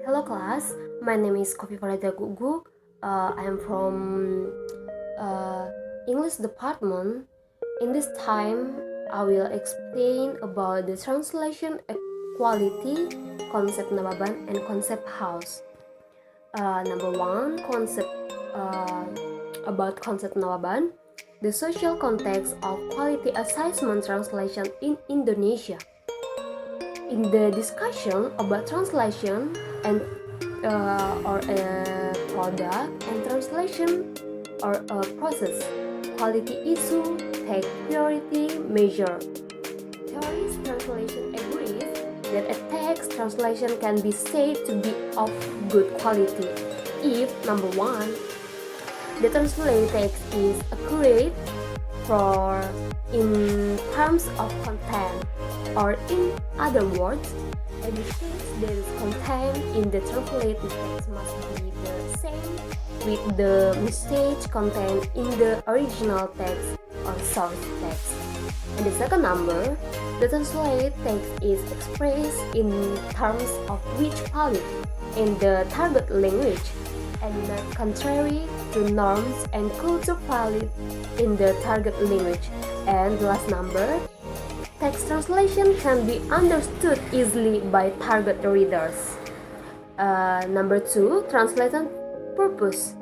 Hello class, my name is Kofi Farida Gugu. I am from uh, English department. In this time, I will explain about the translation equality, concept Nababan, and concept house. Number one, concept uh, about concept Nababan, the social context of quality assessment translation in Indonesia. In the discussion about translation and or a product and translation or a process, quality issue take priority measure. Theories translation agrees that a text translation can be said to be of good quality if number one, the translated text is accurate for in terms of content, or in other words, any text that is contained in the translated text must be the same with the message contained in the original text or source text. And the second number, the translated text is expressed in terms of which value in the target language and not contrary to norms and culture valid in the target language. And the last number, text translation can be understood easily by target readers. Number two, translation purpose.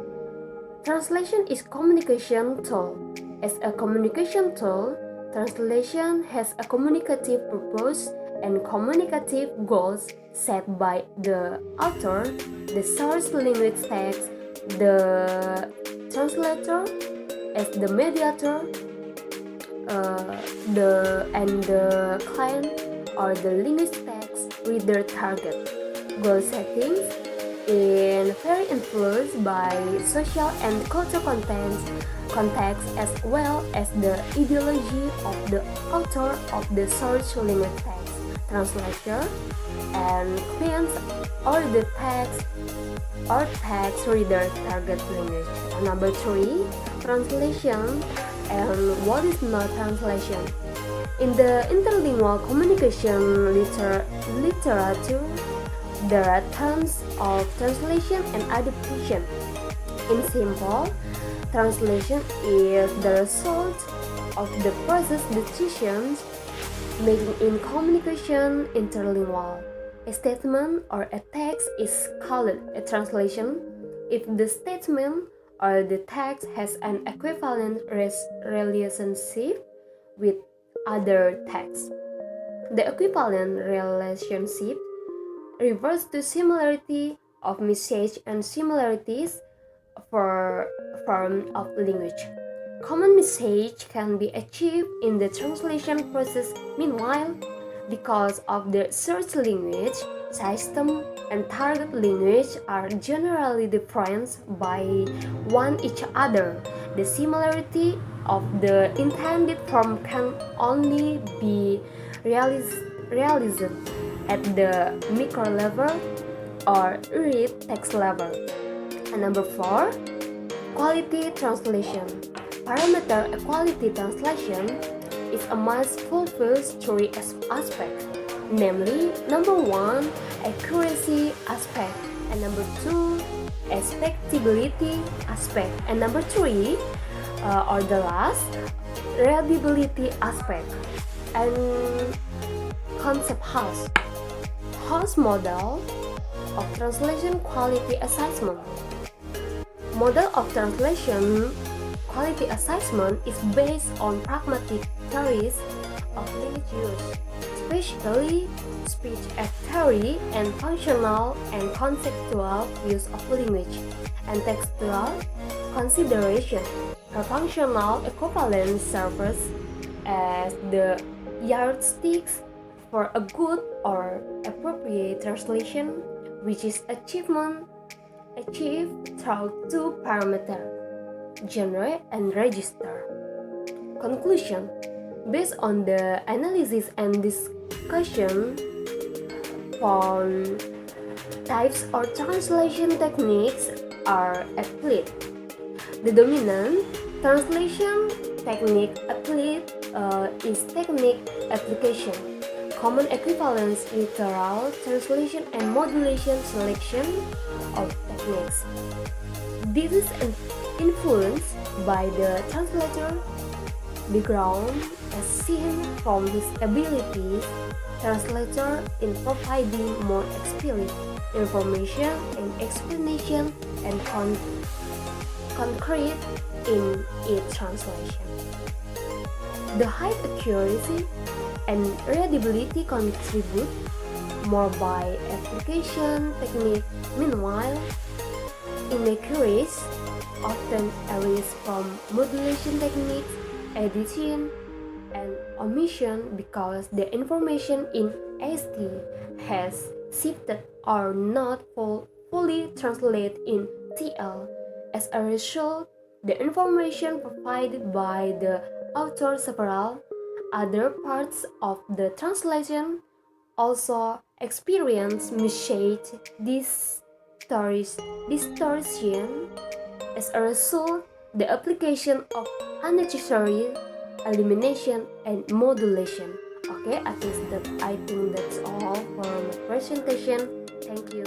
Translation is communication tool. As a communication tool, translation has a communicative purpose and communicative goals set by the author, the source language text, the translator as the mediator, the client or the linguist text reader target. Goal settings is very influenced by social and cultural context as well as the ideology of the author of the source language text, translator, and clients or the text or text reader target language. Number three, translation and what is not translation. In the interlingual communication literature, there are tons of translation and adaptation. In simple, translation is the result of the process decisions making in communication interlingual. A statement or a text is called a translation if the statement or the text has an equivalent relationship with other texts. The equivalent relationship refers to similarity of message and similarities for form of language. Common message can be achieved in the translation process. Meanwhile, because of the source language, system, and target language are generally different by one each other, the similarity of the intended form can only be realized at the micro level or read text level. And number four, quality translation. Parameter equality translation is a must fulfills three aspects, namely number one, accuracy aspect, and number two, expectability aspect, and number three, or the last, readability aspect. And concept house model of translation quality assessment. Model of translation quality assessment is based on pragmatic theories of language use, especially speech theory and functional and conceptual use of language, and textual consideration. A functional equivalence serves as the yardsticks for a good or appropriate translation, which is achieved through two parameters, genre and register. Conclusion: based on the analysis and discussion, found types or translation techniques are applied. The dominant translation technique applied is technique application. common equivalence, literal translation, and modulation selection of techniques. This is influenced by the translator background as seen from his abilities translator in providing more explicit information and explanation and concrete in its translation. The high accuracy and readability contribute more by application technique. Meanwhile, inaccuracy often arises from modulation techniques, editing, and omission because the information in ST has shifted or not fully translated in TL. As a result, the information provided by the author several other parts of the translation also experience misshaped distortion. As a result, the application of unnecessary elimination and modulation. Okay, I think that's all for my presentation. Thank you.